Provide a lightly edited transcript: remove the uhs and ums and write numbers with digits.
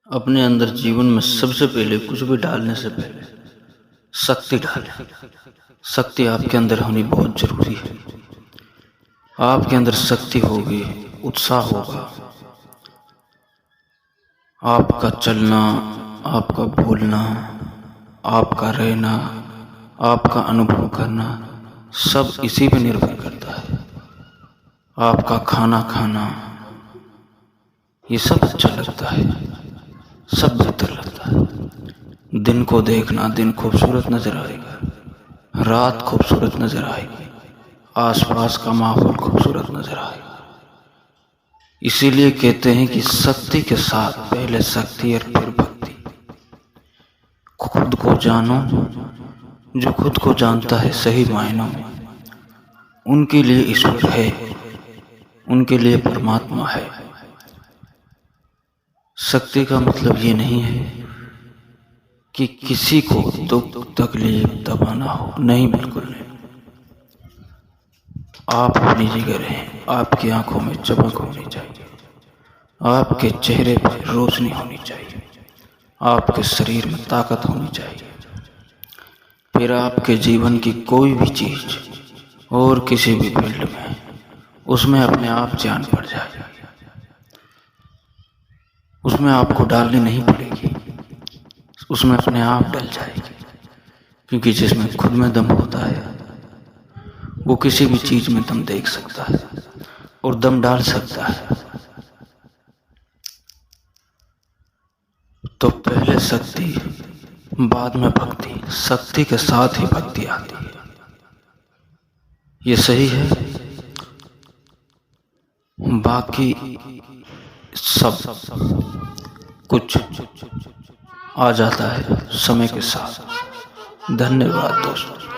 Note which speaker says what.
Speaker 1: अपने अंदर जीवन में सबसे पहले कुछ भी डालने से पहले शक्ति डालें। शक्ति आपके अंदर होनी बहुत जरूरी है। आपके अंदर शक्ति होगी, उत्साह होगा, आपका चलना, आपका बोलना, आपका रहना, आपका अनुभव करना सब इसी पे निर्भर करता है। आपका खाना खाना ये सब अच्छा लगता है, सब बेहतर लगता है। दिन को देखना, दिन खूबसूरत नजर आएगा, रात खूबसूरत नजर आएगी, आसपास का माहौल खूबसूरत नजर आएगा। इसीलिए कहते हैं कि शक्ति के साथ पहले शक्ति और फिर भक्ति। खुद को जानो, जो खुद को जानता है सही मायनों में, उनके लिए ईश्वर है, उनके लिए परमात्मा है। शक्ति का मतलब ये नहीं है कि किसी को दुख तकलीफ दबाना हो, नहीं, बिल्कुल नहीं। आप अपनी जगह रहें, आपकी आंखों में चमक होनी चाहिए, आपके चेहरे पर रोशनी होनी चाहिए, आपके शरीर में ताकत होनी चाहिए। फिर आपके जीवन की कोई भी चीज और किसी भी फील्ड में उसमें अपने आप जान पड़ जाए। उसमें आपको डालनी नहीं पड़ेगी, उसमें अपने आप डल जाएगी। क्योंकि जिसमें खुद में दम होता है वो किसी भी चीज में दम देख सकता है और दम डाल सकता है। तो पहले शक्ति, बाद में भक्ति, शक्ति के साथ ही भक्ति आती है। ये सही है। बाकी सब कुछ आ जाता है समय के साथ। धन्यवाद दोस्तों।